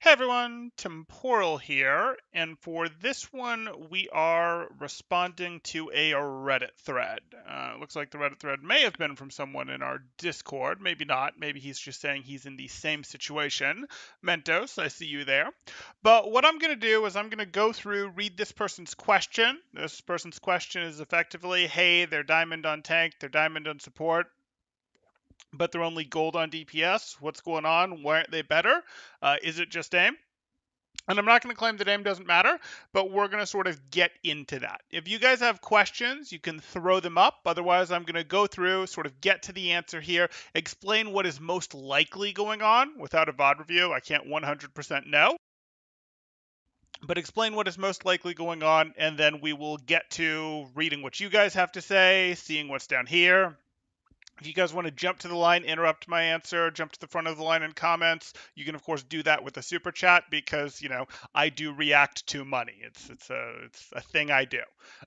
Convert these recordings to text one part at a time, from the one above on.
Hey everyone, Temporal here, and for this one we are responding to a Reddit thread. Looks like the Reddit thread may have been from someone in our Discord, maybe not, maybe he's just saying he's in the same situation. Mentos, I see you there. But what I'm going to do is I'm going to go through, read this person's question. This person's question is effectively, hey, they're diamond on tank, they're diamond on support, but they're only gold on DPS. What's going on? Why aren't they better? Is it just aim? And I'm not going to claim that aim doesn't matter, but we're going to sort of get into that. If you guys have questions, you can throw them up. Otherwise, I'm going to go through, sort of get to the answer here, explain what is most likely going on. Without a VOD review, I can't 100% know. But explain what is most likely going on, and then we will get to reading what you guys have to say, seeing what's down here. If you guys want to jump to the line, interrupt my answer, jump to the front of the line in comments, you can of course do that with a super chat because, I do react to money. It's a thing I do.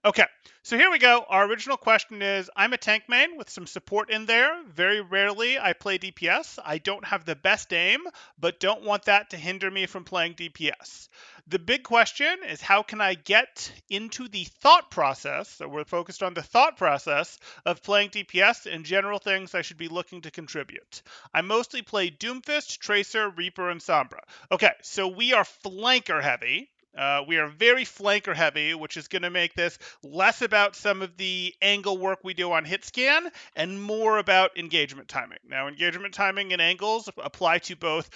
Okay, so here we go. Our original question is, I'm a tank main with some support in there. Very rarely I play DPS. I don't have the best aim, but don't want that to hinder me from playing DPS. The big question is, how can I get into the thought process, so we're focused on the thought process of playing DPS and general things I should be looking to contribute. I mostly play Doomfist, Tracer, Reaper, and Sombra. Okay, so we are flanker heavy. We are very flanker heavy, which is going to make this less about some of the angle work we do on hit scan and more about engagement timing. Now, engagement timing and angles apply to both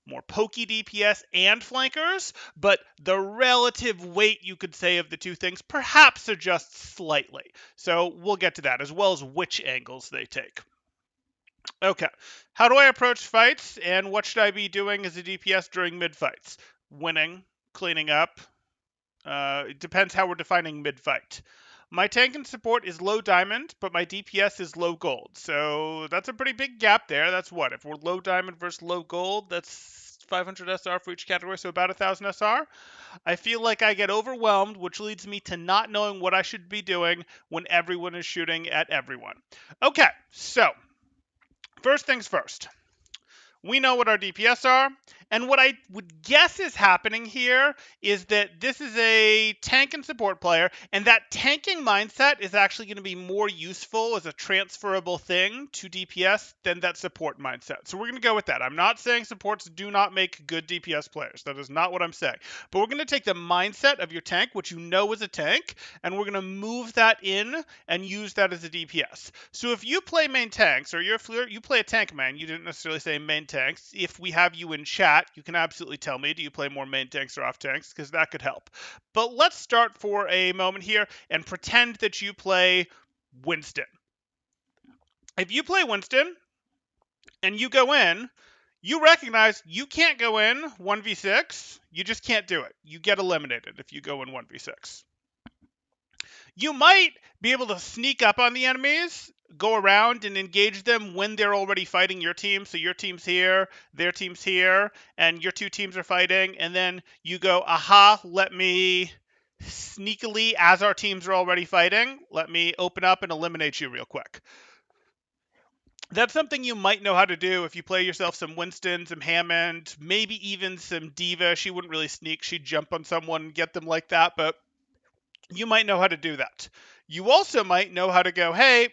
more pokey DPS and flankers, but the relative weight, you could say, of the two things perhaps adjusts slightly. So we'll get to that, as well as which angles they take. Okay, how do I approach fights, and what should I be doing as a DPS during mid-fights? Winning, cleaning up. It depends how we're defining mid-fight. My tank and support is low diamond, but my DPS is low gold. So that's a pretty big gap there. That's what? If we're low diamond versus low gold, that's 500 SR for each category, so about 1,000 SR. I feel like I get overwhelmed, which leads me to not knowing what I should be doing when everyone is shooting at everyone. Okay, so first things first. We know what our DPS are, and what I would guess is happening here is that this is a tank and support player, and that tanking mindset is actually going to be more useful as a transferable thing to DPS than that support mindset. So we're going to go with that. I'm not saying supports do not make good DPS players. That is not what I'm saying. But we're going to take the mindset of your tank, which you know is a tank, and we're going to move that in and use that as a DPS. So if you play main tanks, or you play a tank main, you didn't necessarily say main tanks. If we have you in chat, you can absolutely tell me, do you play more main tanks or off tanks? Because that could help. But let's start for a moment here and pretend that you play Winston. If you play Winston and you go in, you recognize you can't go in 1v6. You just can't do it. You get eliminated if you go in 1v6. You might be able to sneak up on the enemies, go around and engage them when they're already fighting your team. So your team's here, their team's here, and your two teams are fighting. And then you go, aha, let me sneakily, as our teams are already fighting, let me open up and eliminate you real quick. That's something you might know how to do if you play yourself some Winston, some Hammond, maybe even some Diva. She wouldn't really sneak. She'd jump on someone and get them like that, but you might know how to do that. You also might know how to go, hey,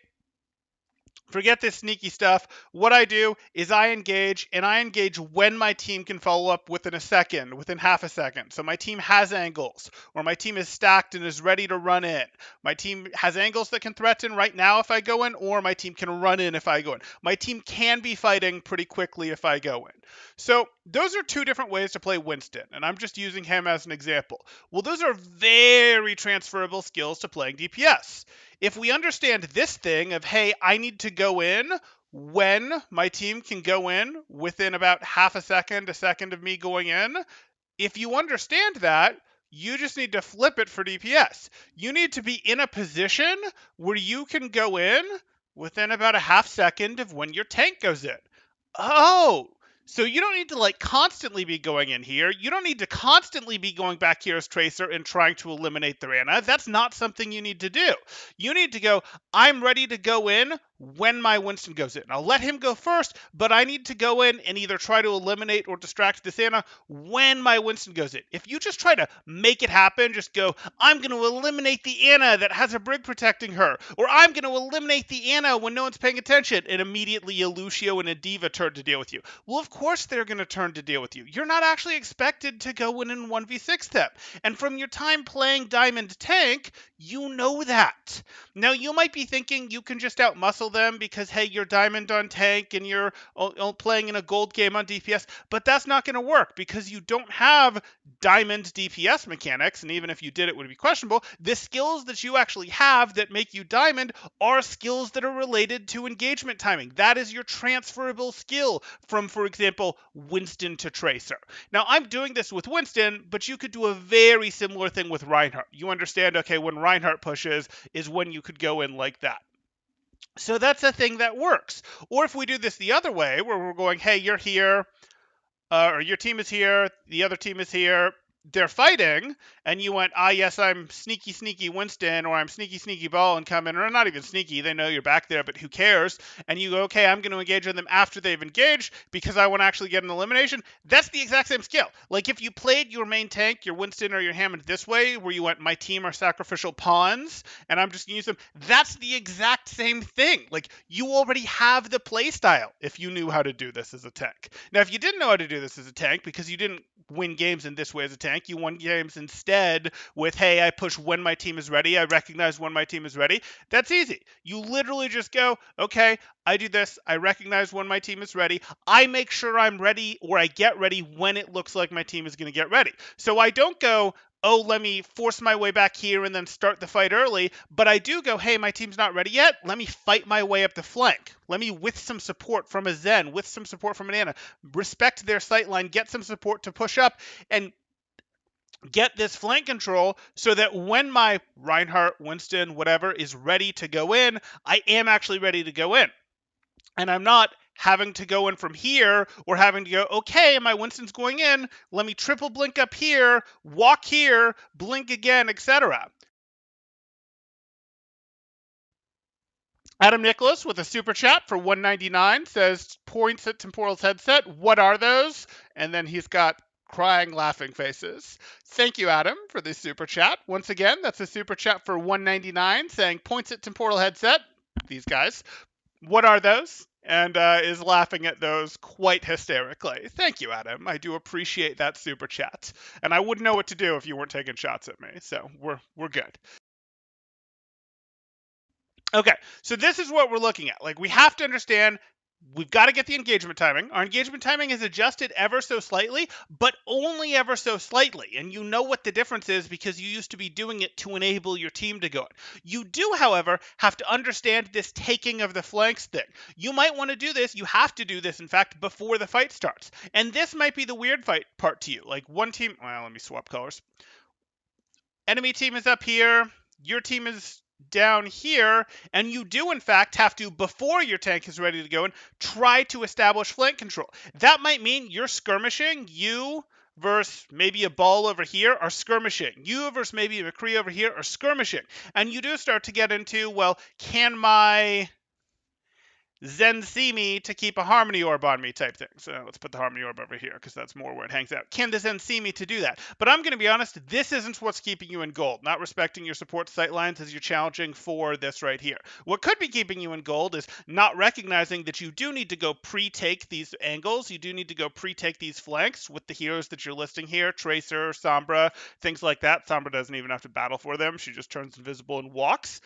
forget this sneaky stuff. What I do is I engage, and I engage when my team can follow up within a second, within half a second. So my team has angles, or my team is stacked and is ready to run in. My team has angles that can threaten right now if I go in, or my team can run in if I go in. My team can be fighting pretty quickly if I go in. So those are two different ways to play Winston, and I'm just using him as an example. Well, those are very transferable skills to playing DPS. If we understand this thing of, hey, I need to go in when my team can go in within about half a second of me going in, if you understand that, you just need to flip it for DPS. You need to be in a position where you can go in within about a half second of when your tank goes in. Oh, so you don't need to constantly be going in here. You don't need to constantly be going back here as Tracer and trying to eliminate the Rana. That's not something you need to do. You need to go, I'm ready to go in when my Winston goes in. I'll let him go first, but I need to go in and either try to eliminate or distract this Ana when my Winston goes in. If you just try to make it happen, just go, I'm going to eliminate the Ana that has a Brig protecting her, or I'm going to eliminate the Ana when no one's paying attention, and immediately a Lucio and a D.Va turn to deal with you. Well, of course they're going to turn to deal with you. You're not actually expected to go in 1v6 them. And from your time playing Diamond Tank, you know that. Now, you might be thinking you can just outmuscle them because, hey, you're Diamond on Tank and you're playing in a gold game on DPS, but that's not going to work because you don't have Diamond DPS mechanics, and even if you did, it would be questionable. The skills that you actually have that make you Diamond are skills that are related to engagement timing. That is your transferable skill from, for example, Winston to Tracer. Now, I'm doing this with Winston, but you could do a very similar thing with Reinhardt. You understand, okay, when Reinhardt pushes is when you could go in like that. So that's a thing that works. Or if we do this the other way, where we're going, hey, you're here, or your team is here, the other team is here, they're fighting, and you went, yes, I'm sneaky Winston, or I'm sneaky ball and come in, or not even sneaky, they know you're back there, but who cares? And you go, okay, I'm going to engage on them after they've engaged because I want to actually get an elimination. That's the exact same skill. Like if you played your main tank, your Winston or your Hammond this way, where you went, my team are sacrificial pawns, and I'm just going to use them, that's the exact same thing. Like you already have the play style if you knew how to do this as a tank. Now, if you didn't know how to do this as a tank because you didn't win games in this way as a tank, you won games instead with, hey, I push when my team is ready, I recognize when my team is ready. That's easy. You literally just go, okay, I do this, I recognize when my team is ready, I make sure I'm ready, or I get ready when it looks like my team is going to get ready. So I don't go, oh, let me force my way back here and then start the fight early, but I do go, hey, my team's not ready yet, let me fight my way up the flank. Let me, with some support from a Zen, with some support from an Ana, respect their sightline, get some support to push up, and get this flank control so that when my Reinhardt, Winston, whatever, is ready to go in, I am actually ready to go in. And I'm not having to go in from here or having to go, okay, my Winston's going in, let me triple blink up here, walk here, blink again, etc. Adam Nicholas with a super chat for $1.99 says, points at Temporal's headset. What are those? And then he's got crying, laughing faces. Thank you, Adam, for this super chat. Once again, that's a super chat for $1.99 saying, points at Temporal headset. These guys. What are those? And is laughing at those quite hysterically. Thank you, Adam. I do appreciate that super chat. And I wouldn't know what to do if you weren't taking shots at me. So we're good. Okay, so this is what we're looking at. Like, we have to understand we've got to get the engagement timing. Our engagement timing is adjusted ever so slightly, but only ever so slightly. And you know what the difference is because you used to be doing it to enable your team to go in. You do, however, have to understand this taking of the flanks thing. You might want to do this. You have to do this, in fact, before the fight starts. And this might be the weird fight part to you. Like one team, well, let me swap colors. Enemy team is up here. Your team is down here, and you do in fact have to, before your tank is ready to go in, try to establish flank control. That might mean you're skirmishing, you versus maybe a ball over here are skirmishing. You versus maybe a McCree over here are skirmishing. And you do start to get into, well, can my Zen see me to keep a harmony orb on me type thing. So let's put the harmony orb over here because that's more where it hangs out. Can the Zen see me to do that? But I'm going to be honest, this isn't what's keeping you in gold. Not respecting your support sightlines as you're challenging for this right here. What could be keeping you in gold is not recognizing that you do need to go pre-take these angles. You do need to go pre-take these flanks with the heroes that you're listing here. Tracer, Sombra, things like that. Sombra doesn't even have to battle for them. She just turns invisible and walks.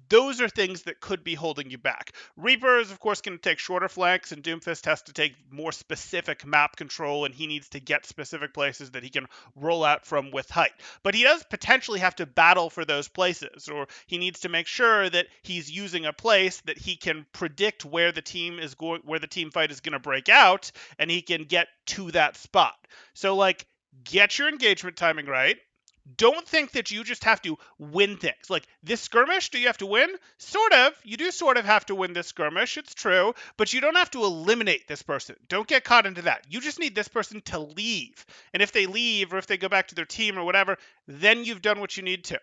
Those are things that could be holding you back. Reaper is, of course, going to take shorter flanks, and Doomfist has to take more specific map control, and he needs to get specific places that he can roll out from with height. But he does potentially have to battle for those places, or he needs to make sure that he's using a place that he can predict where the team is going, where the team fight is going to break out, and he can get to that spot. So, like, get your engagement timing right. Don't think that you just have to win things. Like, this skirmish, do you have to win? Sort of. You do sort of have to win this skirmish. It's true. But you don't have to eliminate this person. Don't get caught into that. You just need this person to leave. And if they leave, or if they go back to their team or whatever, then you've done what you need to.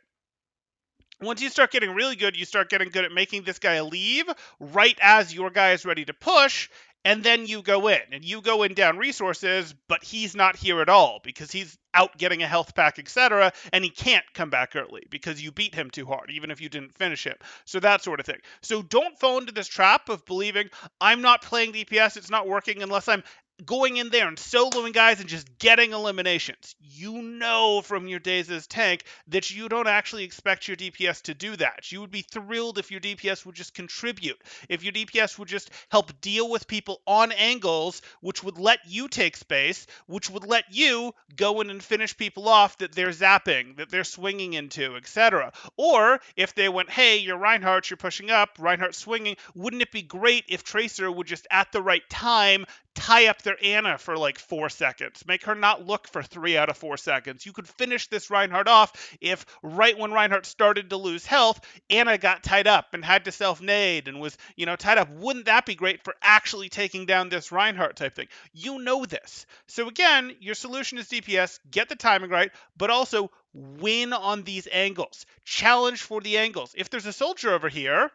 Once you start getting really good, you start getting good at making this guy leave right as your guy is ready to push, and then you go in. And you go in down resources, but he's not here at all because he's out getting a health pack, etc., and he can't come back early because you beat him too hard, even if you didn't finish him. So that sort of thing. So don't fall into this trap of believing I'm not playing DPS, it's not working unless I'm going in there and soloing guys and just getting eliminations. You know from your days as tank that you don't actually expect your DPS to do that. You would be thrilled if your DPS would just contribute, if your DPS would just help deal with people on angles, which would let you take space, which would let you go in and finish people off that they're zapping, that they're swinging into, etc. Or if they went, hey, you're Reinhardt, you're pushing up, Reinhardt swinging, wouldn't it be great if Tracer would just at the right time tie up their Anna for like 4 seconds, make her not look for 3 out of 4 seconds. You could finish this Reinhardt off if right when Reinhardt started to lose health, Anna got tied up and had to self-nade and was, tied up. Wouldn't that be great for actually taking down this Reinhardt type thing? You know this. So again, your solution is DPS, get the timing right, but also win on these angles. Challenge for the angles. If there's a soldier over here,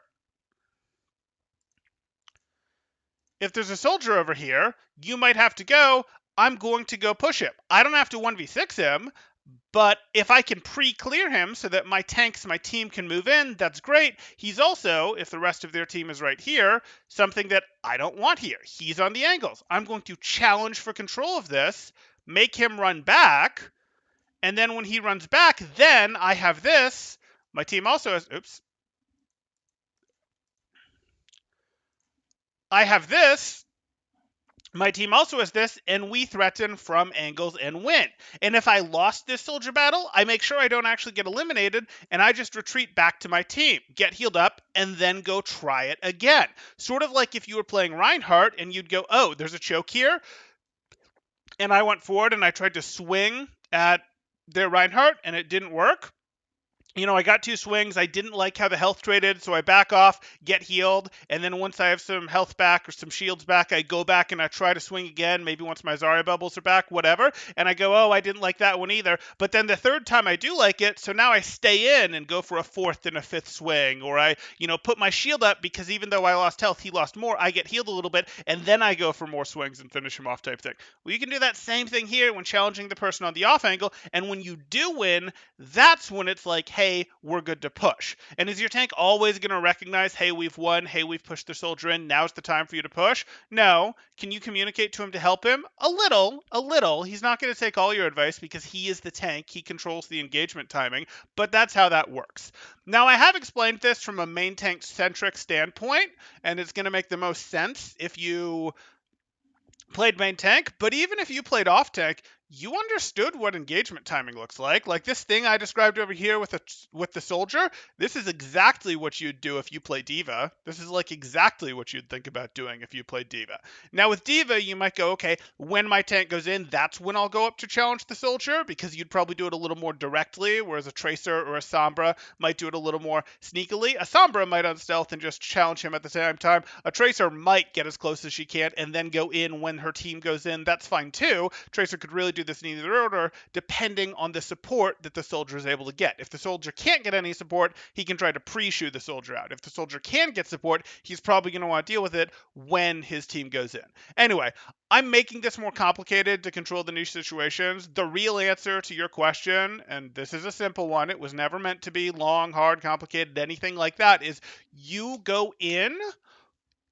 you might have to go, I'm going to go push him. I don't have to 1v6 him, but if I can pre-clear him so that my tanks, my team can move in, that's great. He's also, if the rest of their team is right here, something that I don't want here. He's on the angles. I'm going to challenge for control of this, make him run back, and then when he runs back, then I have this. My team also has, I have this. My team also has this, and we threaten from angles and win. And if I lost this soldier battle, I make sure I don't actually get eliminated, and I just retreat back to my team, get healed up, and then go try it again. Sort of like if you were playing Reinhardt, and you'd go, oh, there's a choke here, and I went forward and I tried to swing at their Reinhardt, and it didn't work. I got 2 swings. I didn't like how the health traded, so I back off, get healed, and then once I have some health back or some shields back, I go back and I try to swing again, maybe once my Zarya bubbles are back, whatever, and I go, oh, I didn't like that one either. But then the third time I do like it, so now I stay in and go for a 4th and a 5th swing, or I, put my shield up because even though I lost health, he lost more, I get healed a little bit, and then I go for more swings and finish him off type thing. Well, you can do that same thing here when challenging the person on the off angle, and when you do win, that's when it's like, hey, we're good to push. And is your tank always going to recognize, hey, we've won, hey, we've pushed the soldier in, now's the time for you to push? No. Can you communicate to him to help him? A little. He's not going to take all your advice because he is the tank. He controls the engagement timing, but that's how that works. Now, I have explained this from a main tank centric standpoint, and it's going to make the most sense if you played main tank, but even if you played off tank, you understood what engagement timing looks like. Like this thing I described over here with the soldier, this is exactly what you'd do if you play D.Va. This is like exactly what you'd think about doing if you played D.Va. Now with D.Va, you might go, okay, when my tank goes in, that's when I'll go up to challenge the soldier, because you'd probably do it a little more directly, whereas a Tracer or a Sombra might do it a little more sneakily. A Sombra might unstealth and just challenge him at the same time. A Tracer might get as close as she can and then go in when her team goes in. That's fine too. Tracer could really do this in either order, depending on the support that the soldier is able to get. If the soldier can't get any support, he can try to pre-shoo the soldier out. If the soldier can get support, he's probably going to want to deal with it when his team goes in. Anyway, I'm making this more complicated to control the niche situations. The real answer to your question, and this is a simple one, it was never meant to be long, hard, complicated, anything like that, is you go in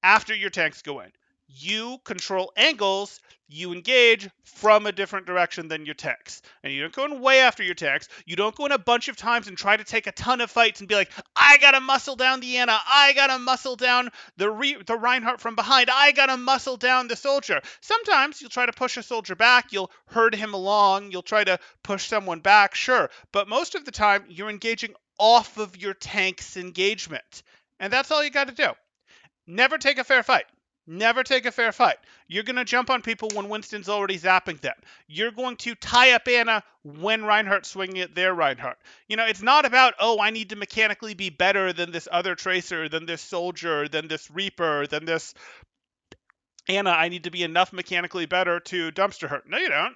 after your tanks go in. You control angles, you engage from a different direction than your tanks. And you don't go in way after your tanks. You don't go in a bunch of times and try to take a ton of fights and be like, I gotta muscle down the Anna, I gotta muscle down the Reinhardt from behind, I gotta muscle down the soldier. Sometimes you'll try to push a soldier back, you'll herd him along, you'll try to push someone back, sure. But most of the time, you're engaging off of your tank's engagement. And that's all you gotta do. Never take a fair fight. Never take a fair fight. You're going to jump on people when Winston's already zapping them. You're going to tie up Anna when Reinhardt's swinging at their Reinhardt. It's not about, oh, I need to mechanically be better than this other Tracer, than this Soldier, than this Reaper, than this Anna. I need to be enough mechanically better to dumpster her. No, you don't.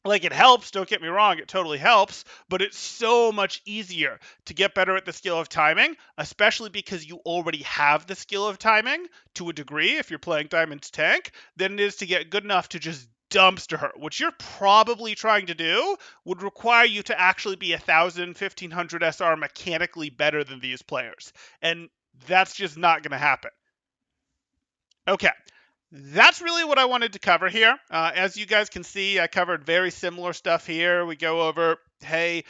Like, it helps, don't get me wrong, it totally helps, but it's so much easier to get better at the skill of timing, especially because you already have the skill of timing to a degree if you're playing Diamond's tank, than it is to get good enough to just dumpster her. What you're probably trying to do would require you to actually be 1,000, 1,500 SR mechanically better than these players. And that's just not going to happen. Okay, that's really what I wanted to cover here. As you guys can see, I covered very similar stuff here. We go over, hey,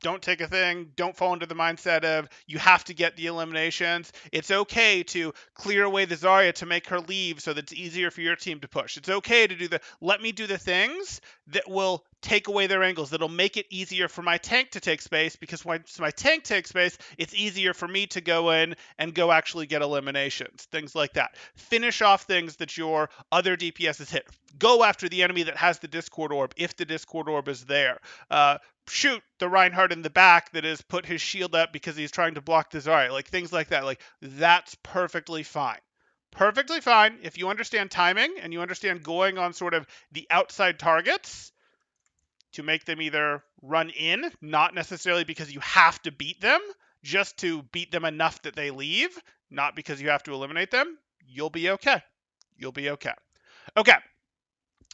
don't take a thing. Don't fall into the mindset of you have to get the eliminations. It's okay to clear away the Zarya to make her leave so that it's easier for your team to push. It's okay to let me do the things that will take away their angles, that'll make it easier for my tank to take space, because once my tank takes space, it's easier for me to go in and go actually get eliminations, things like that. Finish off things that your other DPSs hit. Go after the enemy that has the Discord orb if the Discord orb is there. Shoot the Reinhardt in the back that has put his shield up because he's trying to block the Zarya. Like, things like that. Like, that's perfectly fine. Perfectly fine if you understand timing and you understand going on sort of the outside targets to make them either run in, not necessarily because you have to beat them, just to beat them enough that they leave, not because you have to eliminate them. You'll be okay. You'll be okay. Okay,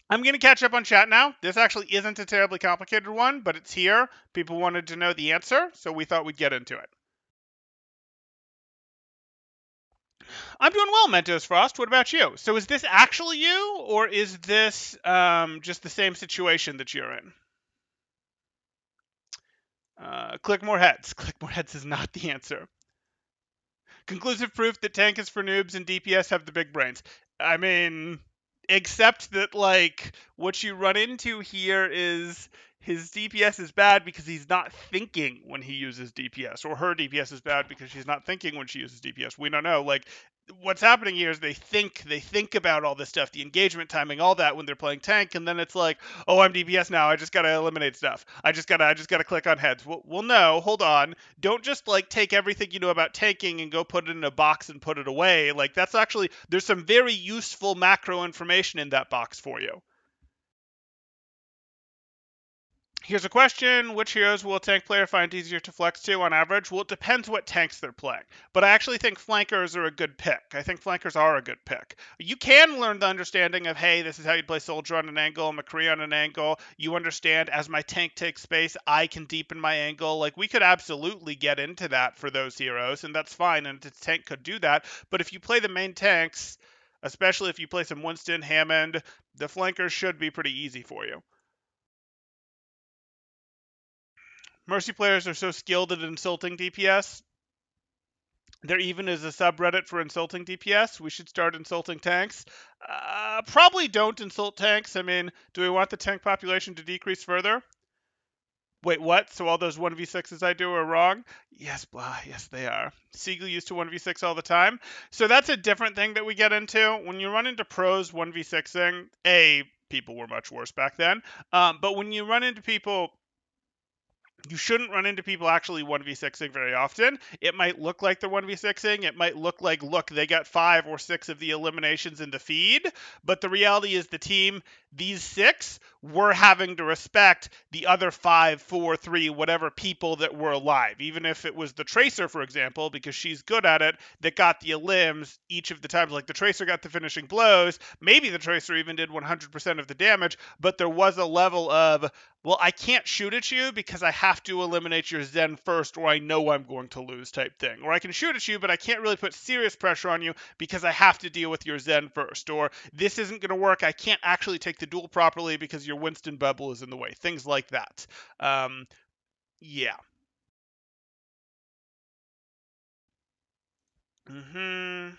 I'm going to catch up on chat now. This actually isn't a terribly complicated one, but it's here. People wanted to know the answer, so we thought we'd get into it. I'm doing well, Mentos Frost. What about you? So is this actually you, or is this just the same situation that you're in? Click more heads. Click more heads is not the answer. Conclusive proof that tank is for noobs and DPS have the big brains. I mean, except that, like, what you run into here is his DPS is bad because he's not thinking when he uses DPS, or her DPS is bad because she's not thinking when she uses DPS. We don't know. Like, what's happening here is they think about all this stuff, the engagement timing, all that when they're playing tank, and then it's like, oh, I'm DPS now. I just gotta eliminate stuff. I just gotta click on heads. Well, no, hold on. Don't just like take everything you know about tanking and go put it in a box and put it away. Like, that's actually, there's some very useful macro information in that box for you. Here's a question. Which heroes will a tank player find easier to flex to on average? Well, it depends what tanks they're playing. But I actually think flankers are a good pick. I think flankers are a good pick. You can learn the understanding of, hey, this is how you play Soldier on an angle, McCree on an angle. You understand, as my tank takes space, I can deepen my angle. Like, we could absolutely get into that for those heroes, and that's fine, and the tank could do that. But if you play the main tanks, especially if you play some Winston, Hammond, the flankers should be pretty easy for you. Mercy players are so skilled at insulting DPS. There even is a subreddit for insulting DPS. We should start insulting tanks. Probably don't insult tanks. I mean, do we want the tank population to decrease further? Wait, what? So all those 1v6s I do are wrong? Yes, blah, yes, they are. Siegel used to 1v6 all the time. So that's a different thing that we get into. When you run into pros 1v6ing, people were much worse back then. But when you run into people, you shouldn't run into people actually 1v6ing very often. It might look like they're 1v6ing. It might look like, look, they got 5 or 6 of the eliminations in the feed. But the reality is the team, these 6, were having to respect the other 5, 4, 3, whatever people that were alive. Even if it was the Tracer, for example, because she's good at it, that got the elims each of the times. Like, the Tracer got the finishing blows. Maybe the Tracer even did 100% of the damage. But there was a level of, well, I can't shoot at you because I have to eliminate your Zen first, or I know I'm going to lose type thing. Or I can shoot at you, but I can't really put serious pressure on you because I have to deal with your Zen first. Or this isn't going to work. I can't actually take the duel properly because your Winston bubble is in the way. Things like that. Yeah. Mm-hmm.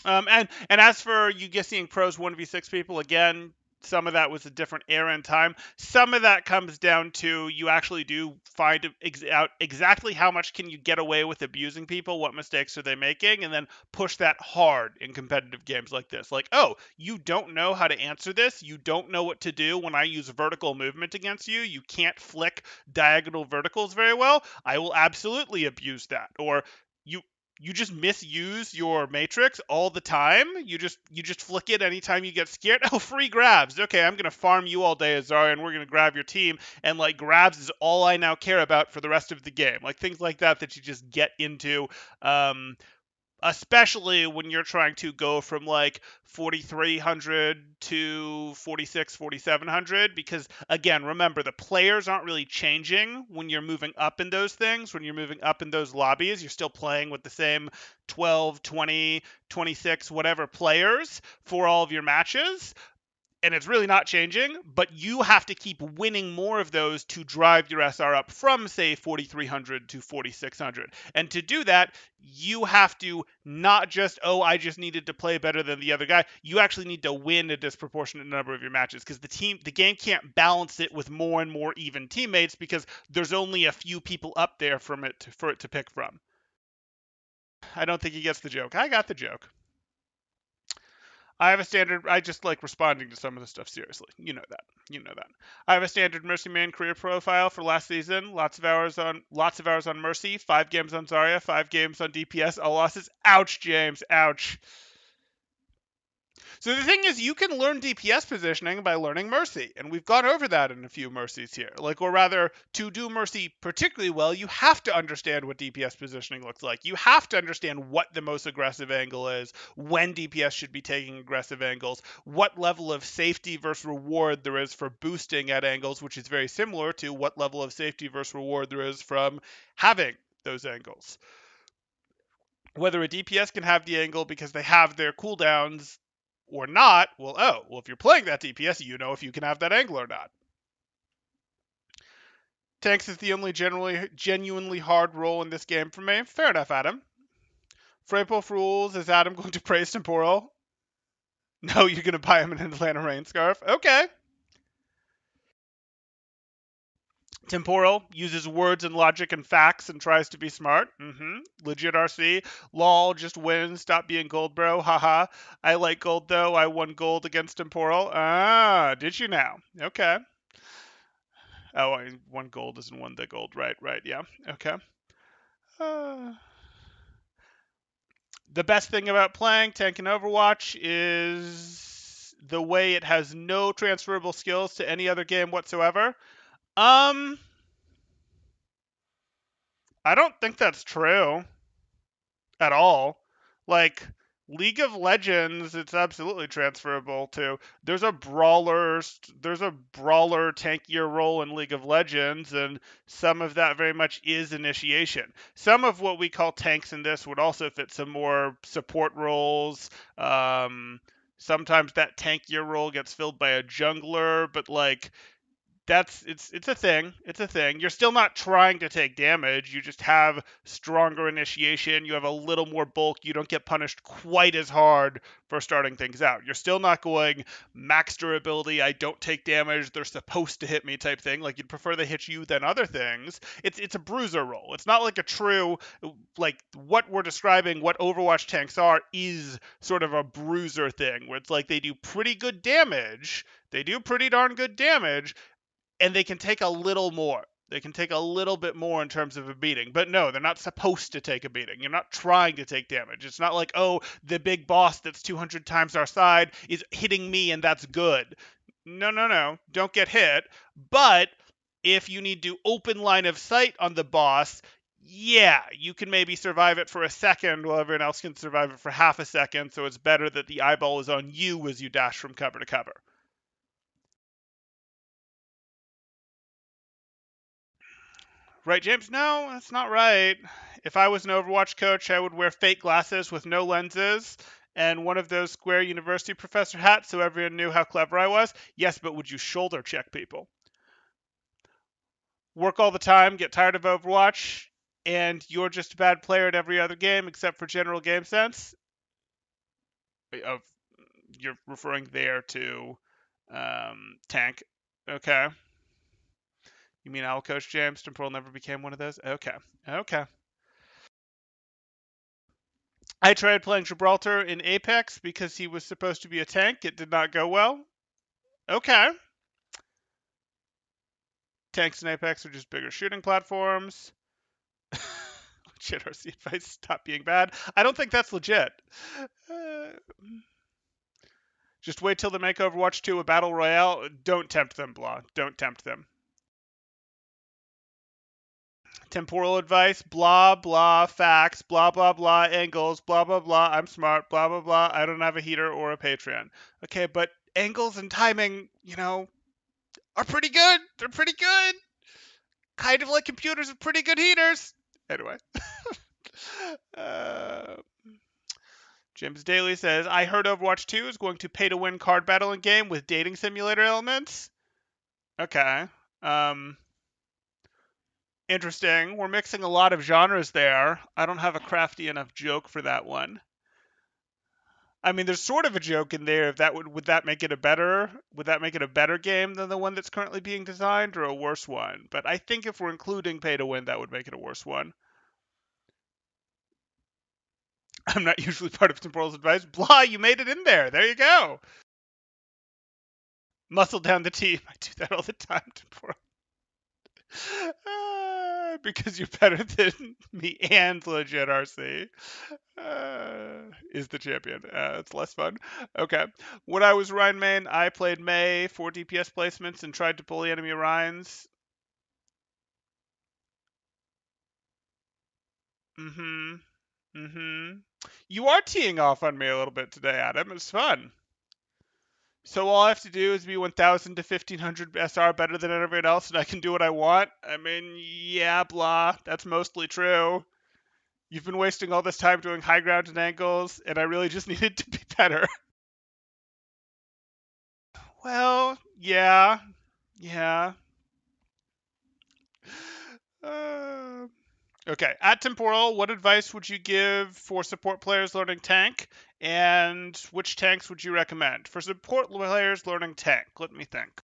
And as for you guys seeing pros 1v6 people, again, some of that was a different era and time. Some of that comes down to you actually do find out exactly how much can you get away with abusing people, what mistakes are they making, and then push that hard in competitive games like this. Like, oh, you don't know how to answer this, you don't know what to do when I use vertical movement against you, you can't flick diagonal verticals very well, I will absolutely abuse that. Or you you just misuse your matrix all the time. You just flick it anytime you get scared. Oh, free grabs. Okay, I'm gonna farm you all day, Azari, and we're gonna grab your team. And like grabs is all I now care about for the rest of the game. Like things like that that you just get into. Um, Especially when you're trying to go from like 4300 to 46 4700, because again, remember, the players aren't really changing when you're moving up in those things. When you're moving up in those lobbies, you're still playing with the same 12, 20, 26, whatever players for all of your matches, and it's really not changing, but you have to keep winning more of those to drive your SR up from, say, 4,300 to 4,600. And to do that, you have to not just, oh, I just needed to play better than the other guy. You actually need to win a disproportionate number of your matches, because the game can't balance it with more and more even teammates, because there's only a few people up there for it to pick from. I don't think he gets the joke. I got the joke. I have a standard. I just like responding to some of the stuff seriously. You know that. You know that. I have a standard Mercy Man career profile for last season. Lots of hours on Mercy. 5 games on Zarya. 5 games on DPS. All losses. Ouch, James. Ouch. So the thing is, you can learn DPS positioning by learning Mercy, and we've gone over that in a few Mercies here. Like, or rather, to do Mercy particularly well, you have to understand what DPS positioning looks like. You have to understand what the most aggressive angle is, when DPS should be taking aggressive angles, what level of safety versus reward there is for boosting at angles, which is very similar to what level of safety versus reward there is from having those angles. Whether a DPS can have the angle because they have their cooldowns or not, well, if you're playing that DPS, you know if you can have that angle or not. Tanks is the only genuinely hard role in this game for me. Fair enough, Adam. Freypolf rules. Is Adam going to praise Temporal? No, you're going to buy him an Atlanta Rain Scarf. Okay. Temporal uses words and logic and facts and tries to be smart. Legit RC. Lol, just win. Stop being gold, bro. Haha. I like gold, though. I won gold against Temporal. Ah, did you now? Okay. Oh, I won gold isn't won the gold. Right. Yeah. Okay. Uh, the best thing about playing tank in Overwatch is the way it has no transferable skills to any other game whatsoever. I don't think that's true at all. Like League of Legends, it's absolutely transferable to. There's a brawler tankier role in League of Legends, and some of that very much is initiation. Some of what we call tanks in this would also fit some more support roles. Sometimes that tankier role gets filled by a jungler, but like it's a thing. It's a thing. You're still not trying to take damage. You just have stronger initiation. You have a little more bulk. You don't get punished quite as hard for starting things out. You're still not going max durability. I don't take damage. They're supposed to hit me type thing. Like you'd prefer they hit you than other things. It's a bruiser role. It's not like a true like what we're describing. What Overwatch tanks are is sort of a bruiser thing where it's like they do pretty good damage. They do pretty darn good damage, and they can take a little more. They can take a little bit more in terms of a beating. But no, they're not supposed to take a beating. You're not trying to take damage. It's not like, oh, the big boss that's 200 times our side is hitting me and that's good. No. Don't get hit. But if you need to open line of sight on the boss, yeah, you can maybe survive it for a second while everyone else can survive it for half a second. So it's better that the eyeball is on you as you dash from cover to cover. Right, James? No, that's not right. If I was an Overwatch coach, I would wear fake glasses with no lenses and one of those square university professor hats so everyone knew how clever I was. Yes, but would you shoulder check people? Work all the time, get tired of Overwatch, and you're just a bad player at every other game except for general game sense? Of You're referring there to tank. Okay. You mean I'll coach James? Temporal never became one of those? Okay. I tried playing Gibraltar in Apex because he was supposed to be a tank. It did not go well. Okay. Tanks in Apex are just bigger shooting platforms. Legit RC advice, stop being bad. I don't think that's legit. Uh, just wait till they make Overwatch 2 a battle royale. Don't tempt them, blah. Don't tempt them. Temporal advice, blah, blah, facts, blah, blah, blah, angles, blah, blah, blah, I'm smart, blah, blah, blah, I don't have a heater or a Patreon. Okay, but angles and timing, are pretty good. They're pretty good. Kind of like computers with pretty good heaters. Anyway. uh, James Daly says, I heard Overwatch 2 is going to pay-to-win card battling game with dating simulator elements. Okay. Interesting. We're mixing a lot of genres there. I don't have a crafty enough joke for that one. I mean, there's sort of a joke in there. If that would that make it a better game than the one that's currently being designed, or a worse one? But I think if we're including pay to win, that would make it a worse one. I'm not usually part of Temporal's advice. Blah, you made it in there. There you go. Muscle down the team. I do that all the time, Temporal. Because you're better than me and legit RC. Is the champion. It's less fun. Okay. When I was Rhine main, I played Mei for DPS placements and tried to bully enemy Rhines. Mm-hmm. Mm-hmm. You are teeing off on me a little bit today, Adam. It's fun. So all I have to do is be 1,000 to 1,500 SR better than everyone else, and I can do what I want? I mean, yeah, blah. That's mostly true. You've been wasting all this time doing high ground and angles, and I really just needed to be better. Well, yeah. Yeah. Uh, okay. At Temporal, what advice would you give for support players learning tank? And which tanks would you recommend? For support players learning tank, let me think.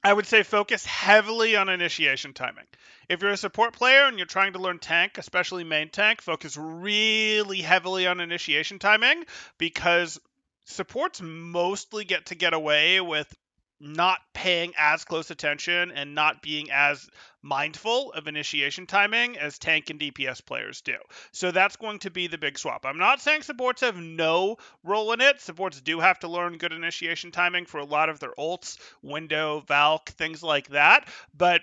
I would say focus heavily on initiation timing. If you're a support player and you're trying to learn tank, especially main tank, focus really heavily on initiation timing, because supports mostly get away with not paying as close attention and not being as mindful of initiation timing as tank and DPS players do. So that's going to be the big swap. I'm not saying supports have no role in it. Supports do have to learn good initiation timing for a lot of their ults, window, Valk, things like that, but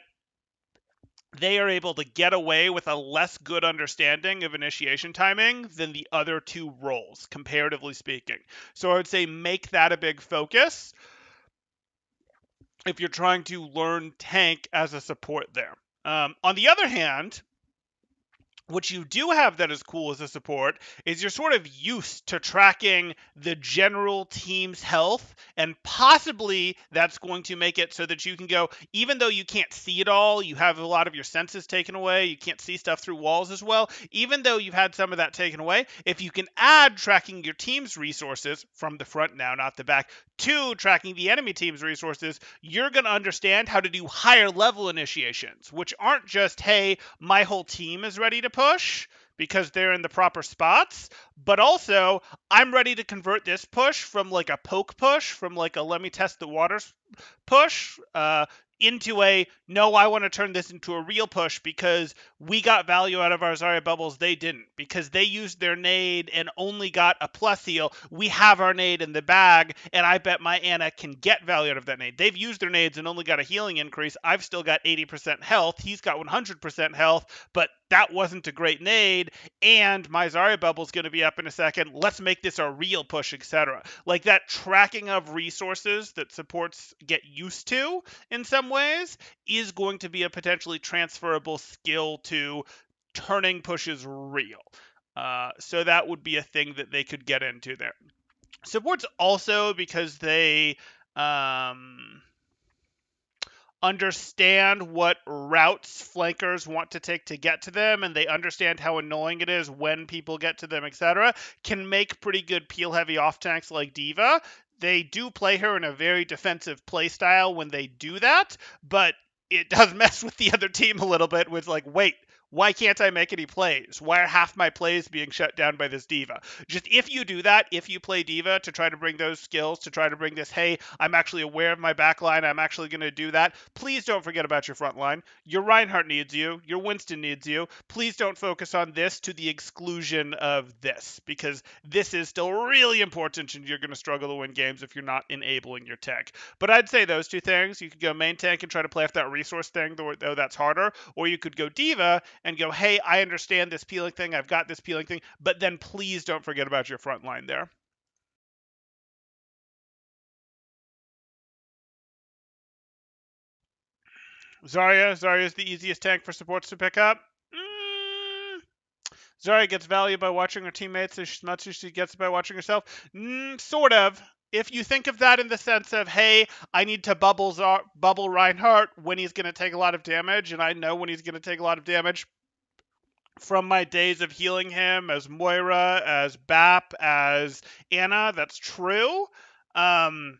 they are able to get away with a less good understanding of initiation timing than the other two roles, comparatively speaking. So I would say make that a big focus if you're trying to learn tank as a support there. On the other hand, what you do have that is cool as a support is you're sort of used to tracking the general team's health, and possibly that's going to make it so that you can go, even though you can't see it all, you have a lot of your senses taken away, you can't see stuff through walls as well, even though you've had some of that taken away, if you can add tracking your team's resources from the front now, not the back, to tracking the enemy team's resources, you're going to understand how to do higher level initiations, which aren't just, hey, my whole team is ready to push because they're in the proper spots, but also I'm ready to convert this push from like a poke push, from like a let me test the waters push, into a no, I want to turn this into a real push because we got value out of our Zarya bubbles, they didn't, because they used their nade and only got a plus heal. We have our nade in the bag, and I bet my Ana can get value out of that nade. They've used their nades and only got a healing increase. I've still got 80% health. He's got 100% health, but that wasn't a great nade, and my Zarya bubble's going to be up in a second. Let's make this a real push, etc. Like that tracking of resources that supports get used to in some ways is going to be a potentially transferable skill to turning pushes real. So that would be a thing that they could get into there. Supports also, because they understand what routes flankers want to take to get to them, and they understand how annoying it is when people get to them, etc., can make pretty good peel heavy off tanks like D.Va. They do play her in a very defensive play style when they do that, but it does mess with the other team a little bit with like, wait, Why can't I make any plays? Why are half my plays being shut down by this diva? Just if you do that, if you play diva to try to bring those skills, to try to bring this, hey, I'm actually aware of my backline, I'm actually going to do that, please don't forget about your front line. Your Reinhardt needs you, your Winston needs you. Please don't focus on this to the exclusion of this, because this is still really important and you're going to struggle to win games if you're not enabling your tank. But I'd say those two things. You could go main tank and try to play off that resource thing, though that's harder, or you could go diva and go, hey, I understand this peeling thing, I've got this peeling thing, but then please don't forget about your front line there. Zarya is the easiest tank for supports to pick up. Zarya gets value by watching her teammates as much as she gets by watching herself. Sort of. If you think of that in the sense of, hey, I need to bubble Reinhardt when he's going to take a lot of damage, and I know when he's going to take a lot of damage from my days of healing him as Moira, as Bap, as Anna, that's true. Zarya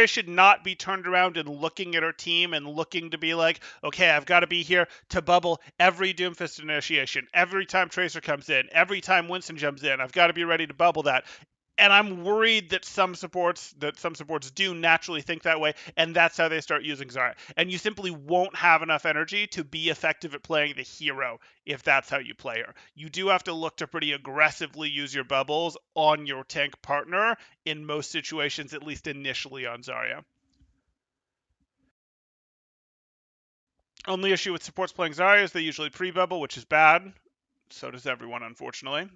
should not be turned around and looking at her team and looking to be like, okay, I've got to be here to bubble every Doomfist initiation, every time Tracer comes in, every time Winston jumps in. I've got to be ready to bubble that. And I'm worried that some supports do naturally think that way, and that's how they start using Zarya. And you simply won't have enough energy to be effective at playing the hero if that's how you play her. You do have to look to pretty aggressively use your bubbles on your tank partner in most situations, at least initially on Zarya. Only issue with supports playing Zarya is they usually pre-bubble, which is bad. So does everyone, unfortunately,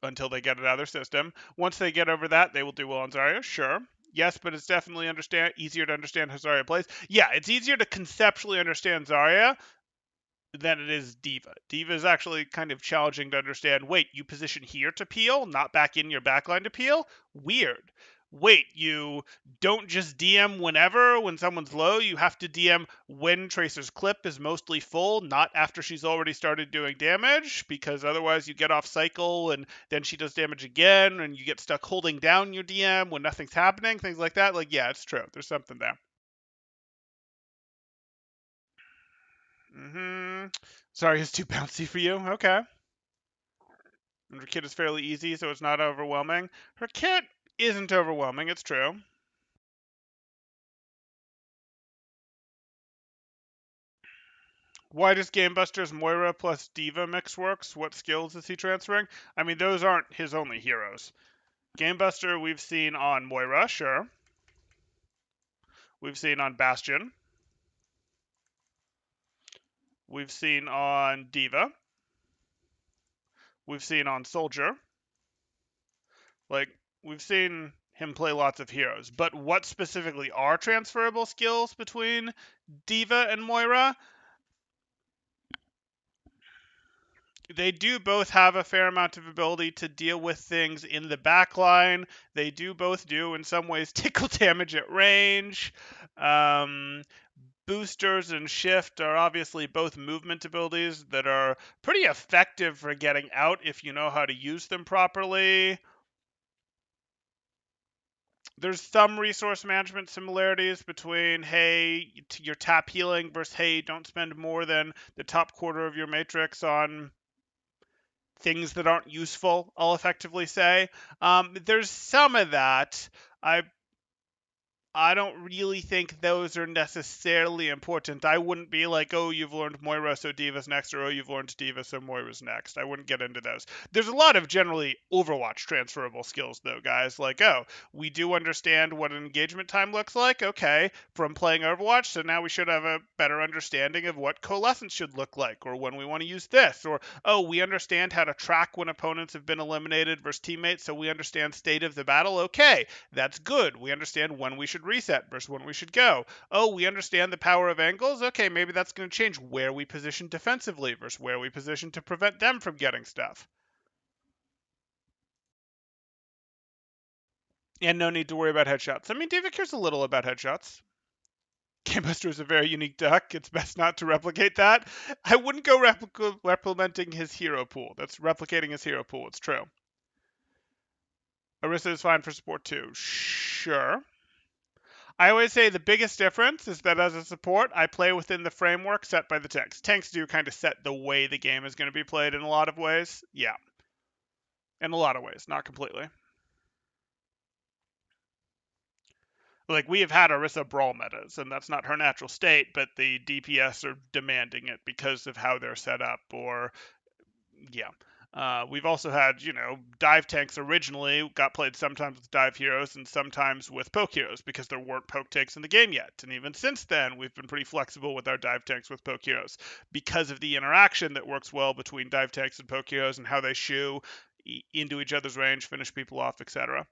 until they get it out of their system. Once they get over that, they will do well on Zarya, sure. Yes, but it's definitely easier to understand how Zarya plays. Yeah, it's easier to conceptually understand Zarya than it is Diva. Diva is actually kind of challenging to understand. Wait, you position here to peel, not back in your backline to peel? Weird. Wait, you don't just DM whenever when someone's low, you have to DM when Tracer's clip is mostly full, not after she's already started doing damage, because otherwise you get off cycle and then she does damage again and you get stuck holding down your DM when nothing's happening, things like that. Like, yeah, it's true. There's something there. Sorry, it's too bouncy for you. Okay. And her kit is fairly easy, so it's not overwhelming. Her kit isn't overwhelming, it's true. Why does Gamebuster's Moira plus Diva mix works? What skills is he transferring? I mean, those aren't his only heroes. Gamebuster we've seen on Moira, sure. We've seen on Bastion. We've seen on Diva. We've seen on Soldier. Like, we've seen him play lots of heroes. But what specifically are transferable skills between Diva and Moira? They do both have a fair amount of ability to deal with things in the backline. They do both do, in some ways, tickle damage at range. Boosters and shift are obviously both movement abilities that are pretty effective for getting out if you know how to use them properly. There's some resource management similarities between, hey, your tap healing versus, hey, don't spend more than the top quarter of your matrix on things that aren't useful, I'll effectively say. There's some of that. I don't really think those are necessarily important. I wouldn't be like, oh, you've learned Moira, so Diva's next, or oh, you've learned Diva, so Moira's next. I wouldn't get into those. There's a lot of generally Overwatch transferable skills, though, guys. Like, oh, we do understand what an engagement time looks like. Okay, from playing Overwatch, so now we should have a better understanding of what coalescence should look like, or when we want to use this, or, oh, we understand how to track when opponents have been eliminated versus teammates, so we understand state of the battle. Okay, that's good. We understand when we should reset versus when we should go. Oh, we understand the power of angles. Okay, maybe that's going to change where we position defensively versus where we position to prevent them from getting stuff. And no need to worry about headshots. I mean, David cares a little about headshots. Gamebuster is a very unique duck. It's best not to replicate that. I wouldn't go replimenting his hero pool. That's replicating his hero pool. It's true. Orisa is fine for support too. Sure. I always say the biggest difference is that as a support, I play within the framework set by the tanks. Tanks do kind of set the way the game is going to be played in a lot of ways. Yeah, in a lot of ways, not completely. Like, we have had Orisa Brawl metas, and that's not her natural state, but the DPS are demanding it because of how they're set up, or yeah. We've also had, dive tanks originally got played sometimes with dive heroes and sometimes with poke heroes because there weren't poke tanks in the game yet. And even since then, we've been pretty flexible with our dive tanks with poke heroes because of the interaction that works well between dive tanks and poke heroes and how they shoo into each other's range, finish people off, etc.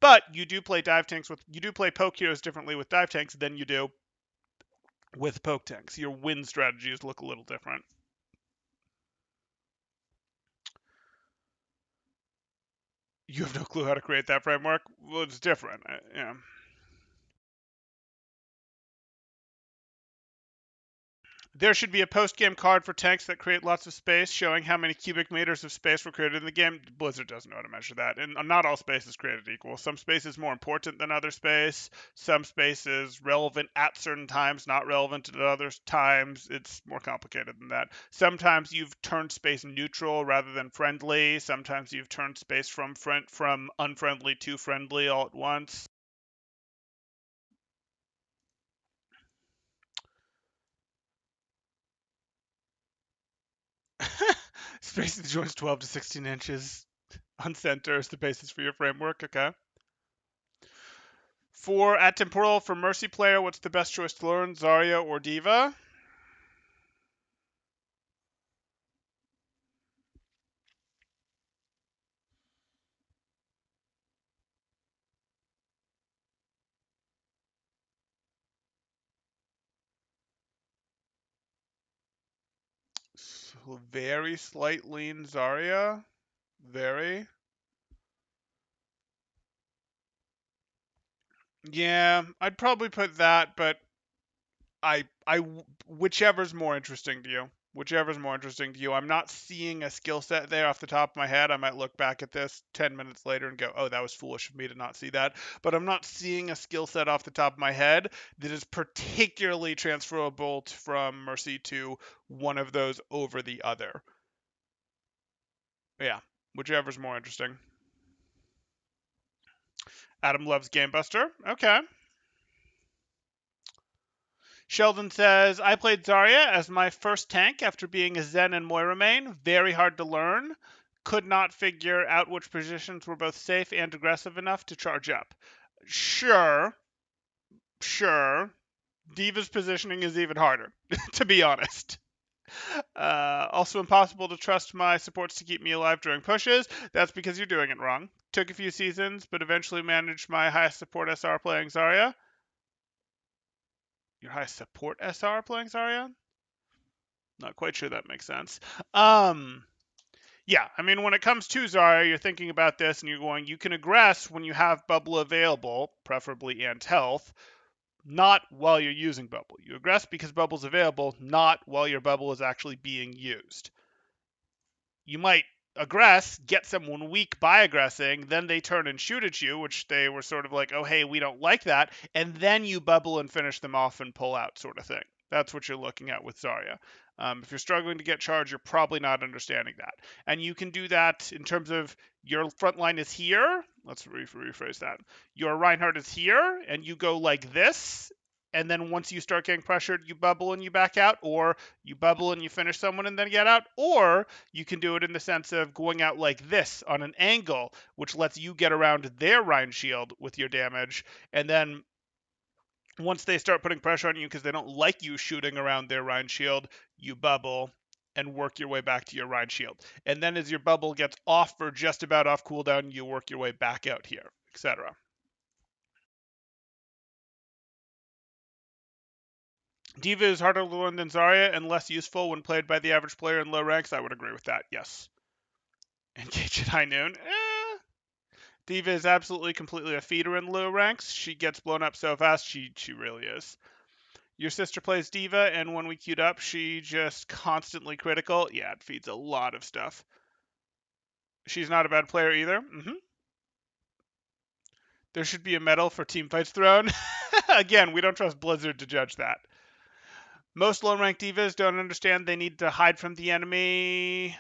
But you do play poke heroes differently with dive tanks than you do with poke tanks. Your win strategies look a little different. You have no clue how to create that framework? Well, it's different. Yeah. There should be a post-game card for tanks that create lots of space, showing how many cubic meters of space were created in the game. Blizzard doesn't know how to measure that, and not all space is created equal. Some space is more important than other space. Some space is relevant at certain times, not relevant at other times. It's more complicated than that. Sometimes you've turned space neutral rather than friendly. Sometimes you've turned space from unfriendly to friendly all at once. Space that joins 12 to 16 inches on center is the basis for your framework. Okay. For at temporal for Mercy player, what's the best choice to learn? Zarya or Diva? So very slight lean Zarya. Very. Yeah, I'd probably put that, but I whichever's more interesting to you. Whichever's more interesting to you. I'm not seeing a skill set there off the top of my head. I might look back at this 10 minutes later and go, "Oh, that was foolish of me to not see that." But I'm not seeing a skill set off the top of my head that is particularly transferable from Mercy to one of those over the other. Yeah, whichever's more interesting. Adam loves Game Buster. Okay. Sheldon says, I played Zarya as my first tank after being a Zen and Moira main. Very hard to learn. Could not figure out which positions were both safe and aggressive enough to charge up. Sure, sure. Diva's positioning is even harder, to be honest. Also impossible to trust my supports to keep me alive during pushes. That's because you're doing it wrong. Took a few seasons, but eventually managed my highest support SR playing Zarya. Your highest support SR playing Zarya? Not quite sure that makes sense. Um, yeah, I mean, when it comes to Zarya, you're thinking about this and you're going, you can aggress when you have bubble available, preferably and health, not while you're using bubble. You aggress because bubble's available, not while your bubble is actually being used. You might aggress, get someone weak by aggressing, then they turn and shoot at you, which they were sort of like, oh, hey, we don't like that, and then you bubble and finish them off and pull out, sort of thing. That's what you're looking at with Zarya. If you're struggling to get charged, you're probably not understanding that. And you can do that in terms of your front line is here. Let's rephrase that. Your Reinhardt is here, and you go like this, and then once you start getting pressured, you bubble and you back out, or you bubble and you finish someone and then get out, or you can do it in the sense of going out like this on an angle, which lets you get around their Rhine shield with your damage, and then once they start putting pressure on you because they don't like you shooting around their Rhine shield, you bubble and work your way back to your Rhine shield. And then as your bubble gets off or just about off cooldown, you work your way back out here, etc. Diva is harder to learn than Zarya and less useful when played by the average player in low ranks. I would agree with that, yes. Engage at high noon. Diva is absolutely completely a feeder in low ranks. She gets blown up so fast, she really is. Your sister plays Diva, and when we queued up, she just constantly critical. Yeah, it feeds a lot of stuff. She's not a bad player either. There should be a medal for team fights thrown. Again, we don't trust Blizzard to judge that. Most low-ranked divas don't understand they need to hide from the enemy.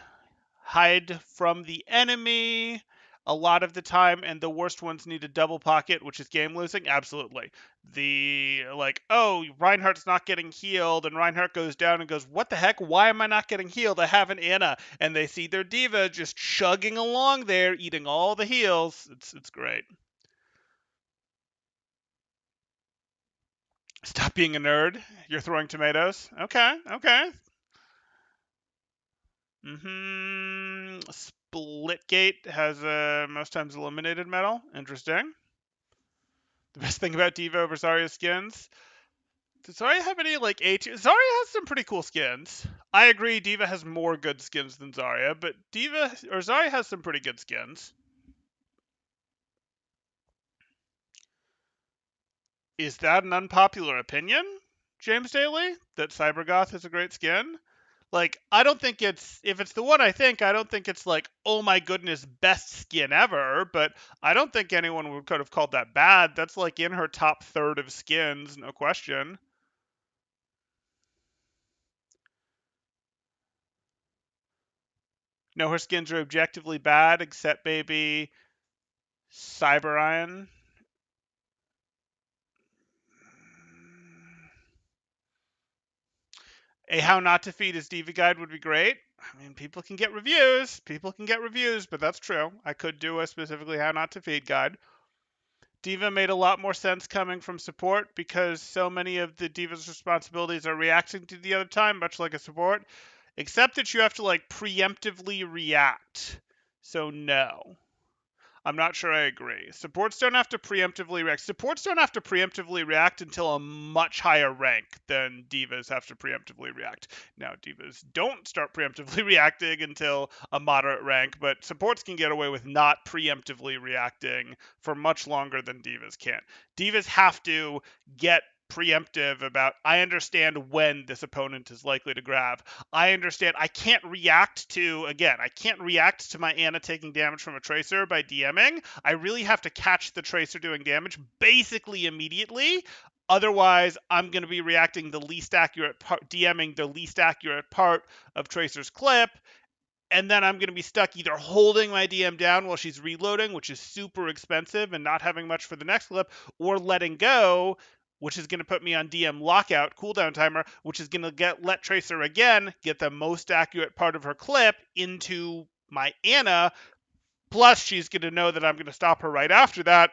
Hide from the enemy a lot of the time, and the worst ones need a double pocket, which is game losing. Absolutely. The like, oh, Reinhardt's not getting healed, and Reinhardt goes down and goes, what the heck? Why am I not getting healed? I have an Anna, and they see their diva just chugging along there, eating all the heals. It's great. Stop being a nerd. You're throwing tomatoes. Okay, okay. Splitgate has most times eliminated metal. Interesting. The best thing about Diva over Zarya skins. Does Zarya have any like A2? Zarya has some pretty cool skins. I agree, Diva has more good skins than Zarya, but Diva or Zarya has some pretty good skins. Is that an unpopular opinion, James Daly? That Cybergoth is a great skin? Like, I don't think it's, if it's the one I think, I don't think it's like, oh my goodness, best skin ever, but I don't think anyone would could have called that bad. That's like in her top third of skins, no question. No, her skins are objectively bad, except maybe Cyber Iron. A how not to feed his diva guide would be great. I mean, people can get reviews. People can get reviews, but that's true. I could do a specifically how not to feed guide. Diva made a lot more sense coming from support because so many of the Diva's responsibilities are reacting to the other time, much like a support, except that you have to like preemptively react. So no. I'm not sure I agree. Supports don't have to preemptively react. Supports don't have to preemptively react until a much higher rank than divas have to preemptively react. Now, divas don't start preemptively reacting until a moderate rank, but supports can get away with not preemptively reacting for much longer than divas can. Divas have to get preemptive about I understand when this opponent is likely to grab. I understand I can't react to my Anna taking damage from a tracer by DMing. I really have to catch the tracer doing damage basically immediately. Otherwise, I'm going to be reacting the least accurate part, DMing the least accurate part of Tracer's clip, and then I'm going to be stuck either holding my DM down while she's reloading, which is super expensive and not having much for the next clip, or letting go, which is going to put me on DM lockout cooldown timer, which is going to let Tracer again get the most accurate part of her clip into my Anna. Plus, she's going to know that I'm going to stop her right after that.